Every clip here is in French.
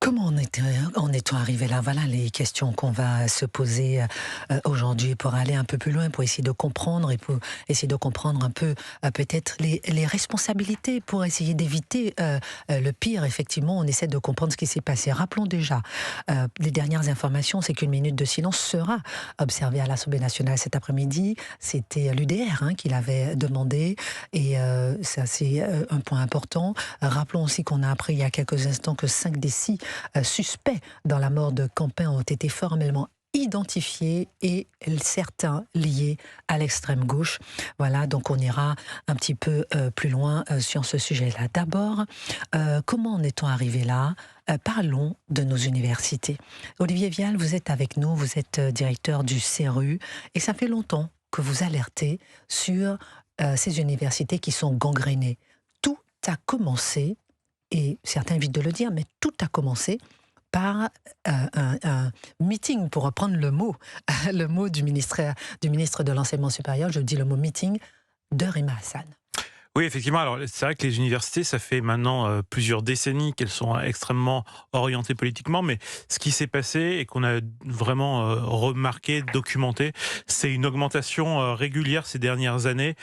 Comment en est-on arrivé là? Voilà les questions qu'on va se poser aujourd'hui pour aller un peu plus loin, pour essayer de comprendre et pour essayer de comprendre un peu peut-être les responsabilités pour essayer d'éviter le pire. Effectivement, on essaie de comprendre ce qui s'est passé. Rappelons déjà, les dernières informations, c'est qu'une minute de silence sera observée à l'Assemblée nationale cet après-midi. C'était l'UDR qui l'avait demandé et ça c'est un point important. Rappelons aussi qu'on a appris il y a quelques instants que 5 des 6 suspects dans la mort de Campin ont été formellement identifiés et certains liés à l'extrême gauche. Voilà, donc on ira un petit peu plus loin sur ce sujet-là. D'abord, comment en est-on arrivé là? Parlons de nos universités. Olivier Vial, vous êtes avec nous, vous êtes directeur du CERU et ça fait longtemps que vous alertez sur ces universités qui sont gangrénées. Tout a commencé, et certains évitent de le dire, mais tout a commencé par un meeting, pour reprendre le mot du ministre de l'Enseignement supérieur, je dis le mot meeting, de Rima Hassan. Oui, effectivement. Alors, c'est vrai que les universités, ça fait maintenant plusieurs décennies qu'elles sont extrêmement orientées politiquement, mais ce qui s'est passé et qu'on a vraiment remarqué, documenté, c'est une augmentation régulière ces dernières années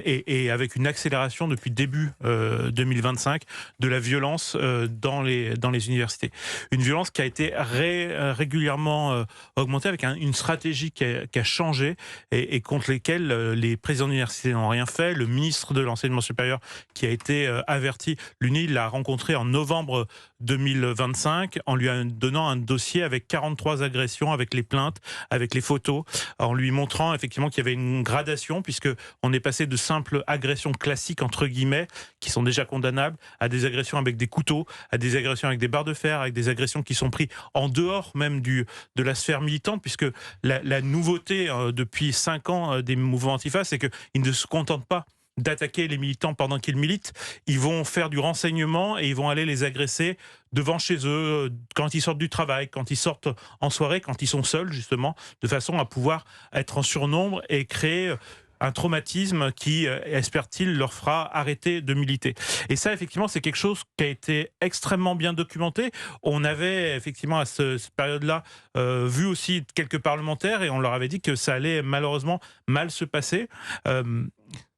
et avec une accélération depuis début 2025 de la violence dans les universités. Une violence qui a été régulièrement augmentée avec une stratégie qui a changé et contre lesquelles les présidents d'université n'ont rien fait. Le ministre de l'Enseignement supérieur qui a été averti. L'UNI l'a rencontré en novembre 2025 en lui donnant un dossier avec 43 agressions, avec les plaintes, avec les photos, en lui montrant effectivement qu'il y avait une gradation puisque on est passé de simples agressions classiques entre guillemets qui sont déjà condamnables à des agressions avec des couteaux, à des agressions avec des barres de fer, avec des agressions qui sont prises en dehors même de la sphère militante puisque la nouveauté depuis 5 ans des mouvements antifas, c'est qu'ils ne se contentent pas d'attaquer les militants pendant qu'ils militent, ils vont faire du renseignement et ils vont aller les agresser devant chez eux, quand ils sortent du travail, quand ils sortent en soirée, quand ils sont seuls justement, de façon à pouvoir être en surnombre et créer un traumatisme qui, espère-t-il, leur fera arrêter de militer. Et ça, effectivement, c'est quelque chose qui a été extrêmement bien documenté. On avait, effectivement, à cette période-là, vu aussi quelques parlementaires et on leur avait dit que ça allait malheureusement mal se passer.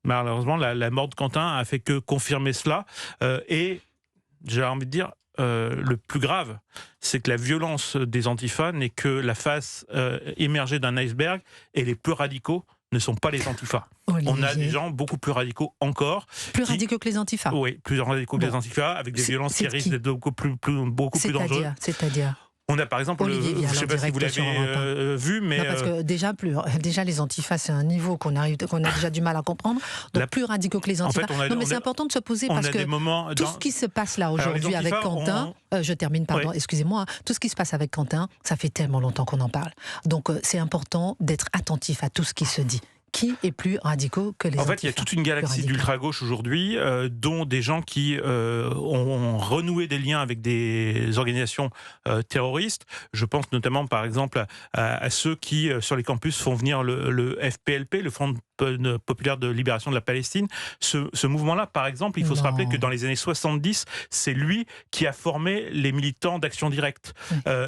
Malheureusement, la mort de Quentin a fait que confirmer cela. Et j'ai envie de dire, le plus grave, c'est que la violence des antifas n'est que la face émergée d'un iceberg et les plus radicaux ne sont pas les antifas. Olivier. On a des gens beaucoup plus radicaux encore. Plus radicaux que les antifas? Oui, plus radicaux que les antifas, avec des violences qui risquent d'être beaucoup plus dangereuses. C'est-à-dire on a par exemple, Olivier je ne sais pas si vous l'avez vu, mais... Non, parce que déjà les antifas, c'est un niveau qu'on a déjà du mal à comprendre. Donc plus radicaux que les antifas. En fait, non, mais c'est important de se poser parce que tout ce qui se passe là aujourd'hui avec Quentin, je termine, pardon, excusez-moi, tout ce qui se passe avec Quentin, ça fait tellement longtemps qu'on en parle. Donc c'est important d'être attentif à tout ce qui se dit. Qui est plus radicaux que les antifas? En fait, il y a toute une galaxie d'ultra-gauche aujourd'hui, dont des gens qui ont renoué des liens avec des organisations terroristes. Je pense notamment, par exemple, à ceux qui, sur les campus, font venir le FPLP, le Front populaire de libération de la Palestine. Ce mouvement-là, par exemple, il faut se rappeler que dans les années 70, c'est lui qui a formé les militants d'Action Directe.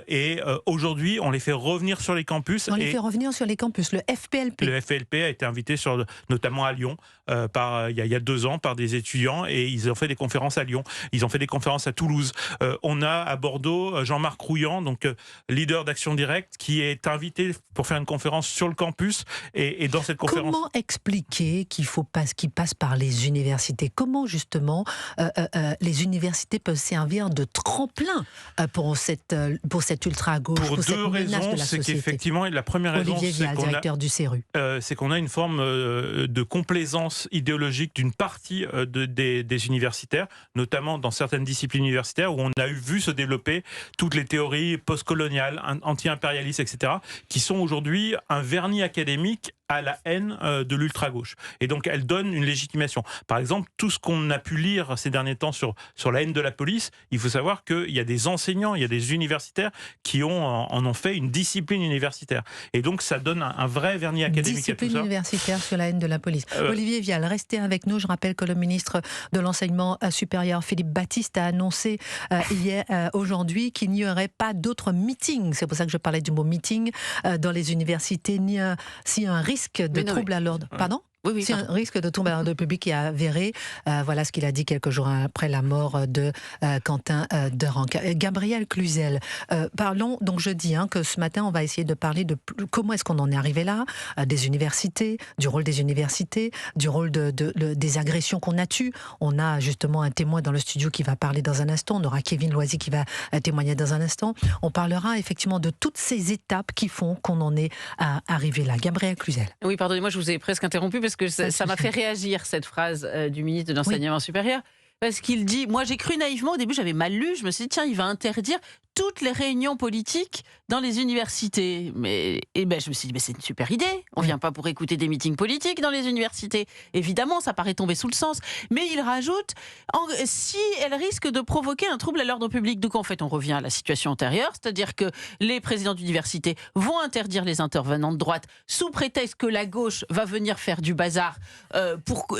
Et aujourd'hui, on les fait revenir sur les campus. Les fait revenir sur les campus, le FPLP. Le FPLP a été invité notamment à Lyon il y a 2 ans par des étudiants et ils ont fait des conférences à Lyon. Ils ont fait des conférences à Toulouse. On a à Bordeaux Jean-Marc Rouillant, donc leader d'Action Directe, qui est invité pour faire une conférence sur le campus et dans cette conférence... Comment expliquer qu'il passe par les universités? Comment justement les universités peuvent servir de tremplin pour cette ultra-gauche, pour cette menace de la société? Pour 2 raisons, c'est qu'effectivement, la première raison, Olivier Vial, directeur du CERU. C'est qu'on a une forme de complaisance idéologique d'une partie des universitaires, notamment dans certaines disciplines universitaires où on a vu se développer toutes les théories postcoloniales, anti-impérialistes, etc., qui sont aujourd'hui un vernis académique à la haine de l'ultra-gauche. Et donc, elle donne une légitimation. Par exemple, tout ce qu'on a pu lire ces derniers temps sur la haine de la police, il faut savoir qu'il y a des enseignants, il y a des universitaires qui en ont fait une discipline universitaire. Et donc, ça donne un vrai vernis académique à tout ça. Discipline universitaire sur la haine de la police. Olivier Vial, restez avec nous. Je rappelle que le ministre de l'Enseignement supérieur, Philippe Baptiste, a annoncé aujourd'hui qu'il n'y aurait pas d'autres meetings. C'est pour ça que je parlais du mot meeting dans les universités, ni un risque de trouble à l'ordre. Pardon ? Oui, c'est un risque de trouble à l'ordre public qui est avéré. Voilà ce qu'il a dit quelques jours après la mort de Quentin Derenque. Gabriel Cluzel, parlons, donc je dis que ce matin, on va essayer de parler de comment est-ce qu'on en est arrivé là, des universités, du rôle des universités, du rôle des agressions qu'on a tues. On a justement un témoin dans le studio qui va parler dans un instant. On aura Kevin Loisy qui va témoigner dans un instant. On parlera effectivement de toutes ces étapes qui font qu'on en est arrivé là. Gabriel Cluzel. Oui, pardonnez-moi, je vous ai presque interrompu parce que ça m'a fait réagir cette phrase du ministre de l'Enseignement supérieur. Parce qu'il dit, moi j'ai cru naïvement, au début j'avais mal lu, je me suis dit tiens, il va interdire toutes les réunions politiques dans les universités. Je me suis dit, c'est une super idée. On ne vient pas pour écouter des meetings politiques dans les universités. Évidemment, ça paraît tomber sous le sens. Mais il rajoute, si elle risque de provoquer un trouble à l'ordre public. Donc en fait, on revient à la situation antérieure, c'est-à-dire que les présidents d'université vont interdire les intervenants de droite sous prétexte que la gauche va venir faire du bazar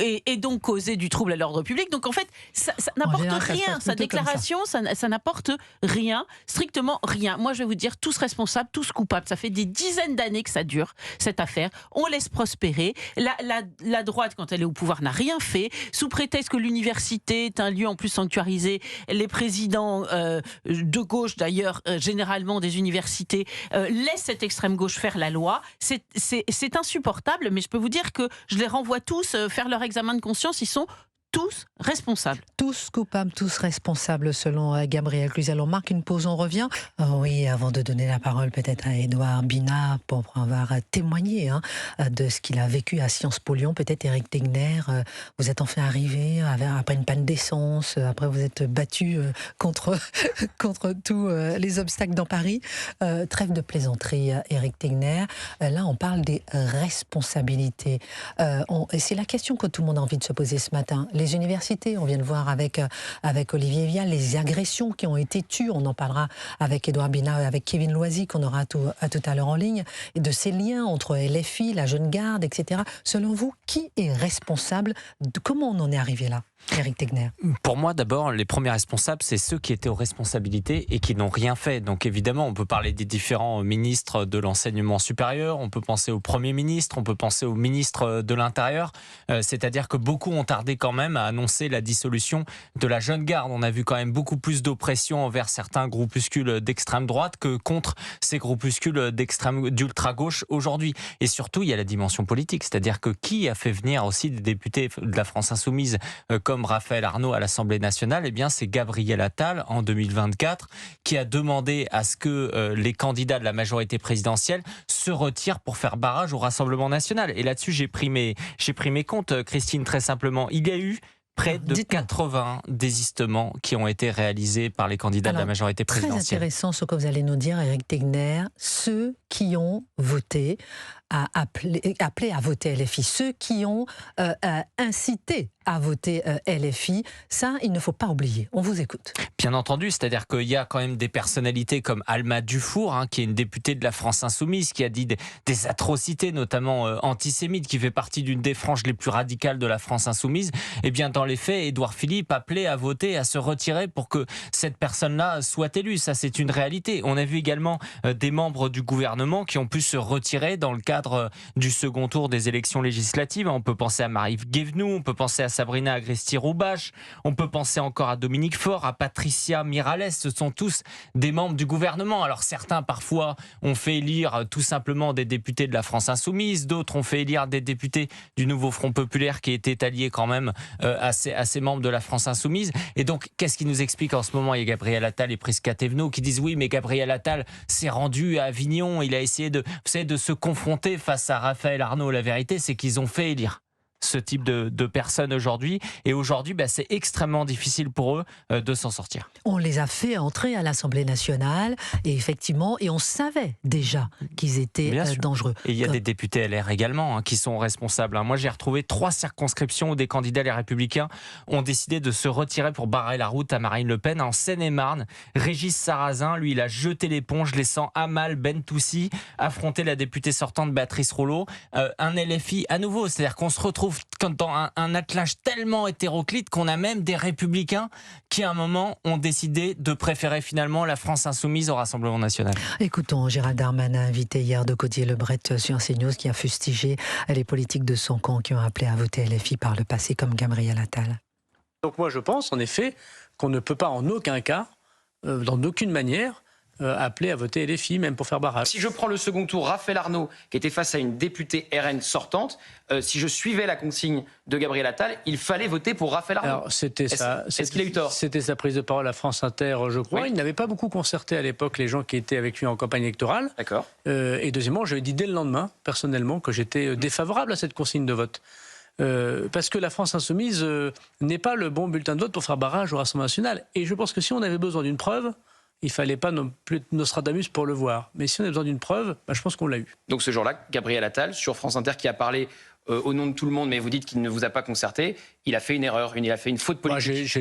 et donc causer du trouble à l'ordre public. Donc en fait, ça n'apporte rien. Sa déclaration, ça n'apporte rien. Strictement rien. Moi, je vais vous dire, tous responsables, tous coupables. Ça fait des dizaines d'années que ça dure, cette affaire. On laisse prospérer. La droite, quand elle est au pouvoir, n'a rien fait. Sous prétexte que l'université est un lieu en plus sanctuarisé, les présidents de gauche, d'ailleurs, généralement des universités, laissent cette extrême gauche faire la loi. C'est insupportable, mais je peux vous dire que je les renvoie tous faire leur examen de conscience. Ils sont tous responsables. Tous coupables, tous responsables, selon Gabriel Cluzel. On marque une pause, on revient. Oui, avant de donner la parole peut-être à Édouard Bina pour avoir témoigné de ce qu'il a vécu à Sciences Po Lyon. Peut-être Éric Tegner, vous êtes enfin arrivé après une panne d'essence, après vous êtes battu contre tous les obstacles dans Paris. Trêve de plaisanterie, Éric Tegner. Là, on parle des responsabilités. Et c'est la question que tout le monde a envie de se poser ce matin. Les universités, on vient de voir avec Olivier Vial, les agressions qui ont été tues, on en parlera avec Édouard Bina et avec Kevin Loisy, qu'on aura tout à l'heure en ligne, et de ces liens entre LFI, la Jeune Garde, etc. Selon vous, qui est responsable ? Comment on en est arrivé là ? Éric Tegner. Pour moi, d'abord, les premiers responsables, c'est ceux qui étaient aux responsabilités et qui n'ont rien fait. Donc évidemment, on peut parler des différents ministres de l'enseignement supérieur, on peut penser au Premier ministre, on peut penser au ministre de l'Intérieur. C'est-à-dire que beaucoup ont tardé quand même à annoncer la dissolution de la Jeune Garde. On a vu quand même beaucoup plus d'oppression envers certains groupuscules d'extrême droite que contre ces groupuscules d'ultra-gauche aujourd'hui. Et surtout, il y a la dimension politique. C'est-à-dire que qui a fait venir aussi des députés de la France Insoumise comme Raphaël Arnaud à l'Assemblée nationale, eh bien c'est Gabriel Attal en 2024 qui a demandé à ce que les candidats de la majorité présidentielle se retirent pour faire barrage au Rassemblement national. Et là-dessus, j'ai pris mes comptes, Christine, très simplement. Il y a eu près de 80 désistements qui ont été réalisés par les candidats de la majorité présidentielle. Très intéressant ce que vous allez nous dire, Éric Tegner. Ceux qui ont voté, appelé à voter LFI, ceux qui ont incité à voter LFI, ça, il ne faut pas oublier. On vous écoute. Bien entendu, c'est-à-dire qu'il y a quand même des personnalités comme Alma Dufour, qui est une députée de la France Insoumise, qui a dit des atrocités, notamment antisémites, qui fait partie d'une des franges les plus radicales de la France Insoumise. Eh bien, dans les faits, Édouard Philippe appelait à voter, à se retirer pour que cette personne-là soit élue. Ça, c'est une réalité. On a vu également des membres du gouvernement qui ont pu se retirer dans le cadre du second tour des élections législatives. On peut penser à Marie-Yves Guévenoux, on peut penser à Sabrina Agresti-Roubache, on peut penser encore à Dominique Faure, à Patricia Miralles. Ce sont tous des membres du gouvernement. Alors certains, parfois, ont fait élire tout simplement des députés de la France Insoumise, d'autres ont fait élire des députés du Nouveau Front Populaire qui étaient alliés quand même à ces membres de la France Insoumise. Et donc, qu'est-ce qui nous explique en ce moment ? Il y a Gabriel Attal et Prisca Thévenot qui disent oui, mais Gabriel Attal s'est rendu à Avignon, il a essayé de se confronter face à Raphaël Arnaud. La vérité, c'est qu'ils ont fait élire ce type de personnes aujourd'hui. Et aujourd'hui, c'est extrêmement difficile pour eux de s'en sortir. On les a fait entrer à l'Assemblée nationale et effectivement, et on savait déjà qu'ils étaient dangereux. Et il y a des députés LR également qui sont responsables. Moi, j'ai retrouvé 3 circonscriptions où des candidats les Républicains ont décidé de se retirer pour barrer la route à Marine Le Pen. En Seine-et-Marne, Régis Sarrazin, lui, il a jeté l'éponge, laissant Amal Bentoussi affronter la députée sortante Béatrice Rollo. Un LFI à nouveau, c'est-à-dire qu'on se retrouve dans un attelage tellement hétéroclite qu'on a même des républicains qui, à un moment, ont décidé de préférer finalement la France insoumise au Rassemblement national. Écoutons Gérald Darmanin, invité hier de Gauthier-Lebret sur CNews, qui a fustigé les politiques de son camp qui ont appelé à voter LFI par le passé, comme Gabriel Attal. Donc moi je pense en effet qu'on ne peut pas en aucun cas, dans aucune manière, appeler à voter LFI, même pour faire barrage. Si je prends le second tour, Raphaël Arnaud, qui était face à une députée RN sortante, si je suivais la consigne de Gabriel Attal, il fallait voter pour Raphaël Arnaud. Alors c'était ça. Est-ce qu'il a eu tort? C'était sa prise de parole à France Inter, je crois. Oui. Il n'avait pas beaucoup concerté à l'époque les gens qui étaient avec lui en campagne électorale. D'accord. Et deuxièmement, je lui ai dit dès le lendemain, personnellement, que j'étais défavorable à cette consigne de vote. Parce que la France insoumise n'est pas le bon bulletin de vote pour faire barrage au Rassemblement national. Et je pense que si on avait besoin d'une preuve, il ne fallait pas non plus Nostradamus pour le voir. Mais si on a besoin d'une preuve, je pense qu'on l'a eu. Donc ce jour-là, Gabriel Attal, sur France Inter, qui a parlé au nom de tout le monde, mais vous dites qu'il ne vous a pas concerté, il a fait une erreur, il a fait une faute politique.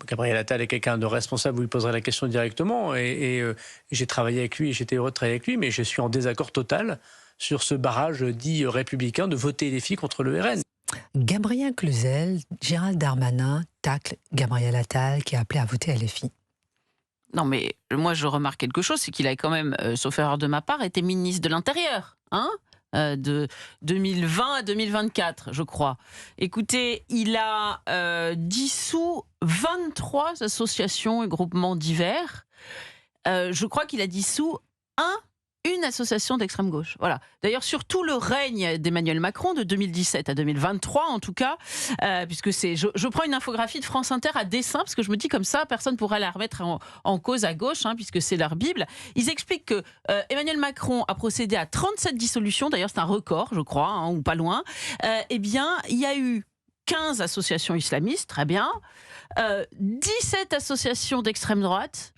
Gabriel Attal est quelqu'un de responsable, vous lui poserez la question directement. Et j'ai travaillé avec lui, j'étais heureux de travailler avec lui, mais je suis en désaccord total sur ce barrage dit républicain de voter les filles contre le RN. Gabriel Cluzel, Gérald Darmanin tacle Gabriel Attal qui a appelé à voter LFI. Non, mais moi, je remarque quelque chose, c'est qu'il a quand même, sauf erreur de ma part, été ministre de l'Intérieur, de 2020 à 2024, je crois. Écoutez, il a dissous 23 associations et groupements divers. Je crois qu'il a dissous une association d'extrême gauche. Voilà. D'ailleurs, sur tout le règne d'Emmanuel Macron, de 2017 à 2023 en tout cas, puisque c'est, je prends une infographie de France Inter à dessein, parce que je me dis comme ça, personne ne pourra la remettre en cause à gauche, puisque c'est leur Bible. Ils expliquent que Emmanuel Macron a procédé à 37 dissolutions, d'ailleurs c'est un record, je crois, ou pas loin. Eh bien, il y a eu 15 associations islamistes, très bien, 17 associations d'extrême droite,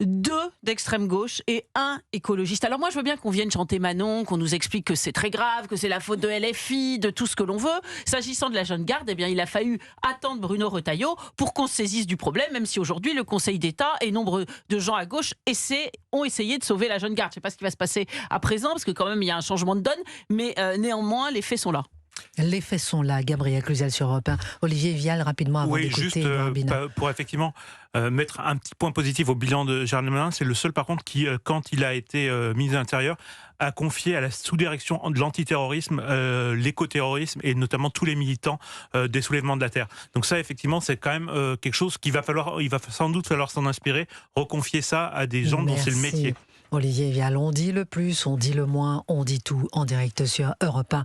2 d'extrême gauche et 1 écologiste. Alors moi je veux bien qu'on vienne chanter Manon, qu'on nous explique que c'est très grave, que c'est la faute de LFI, de tout ce que l'on veut. S'agissant de la jeune garde, eh bien il a fallu attendre Bruno Retailleau pour qu'on se saisisse du problème, même si aujourd'hui le Conseil d'État et nombre de gens à gauche ont essayé de sauver la jeune garde. Je ne sais pas ce qui va se passer à présent, parce que quand même il y a un changement de donne, mais néanmoins les faits sont là. Les faits sont là, Gabriel Cluzel sur Europe 1. Olivier Vial, rapidement, avant d'écouter juste pour effectivement mettre un petit point positif au bilan de Gérald Darmanin, c'est le seul par contre qui, quand il a été ministre de l'Intérieur, a confié à la sous-direction de l'antiterrorisme, l'écoterrorisme et notamment tous les militants des soulèvements de la terre. Donc ça, effectivement, c'est quand même quelque chose il va sans doute falloir s'en inspirer, reconfier ça à des gens dont c'est le métier. Olivier Vial, on dit le plus, on dit le moins, on dit tout en direct sur Europe 1.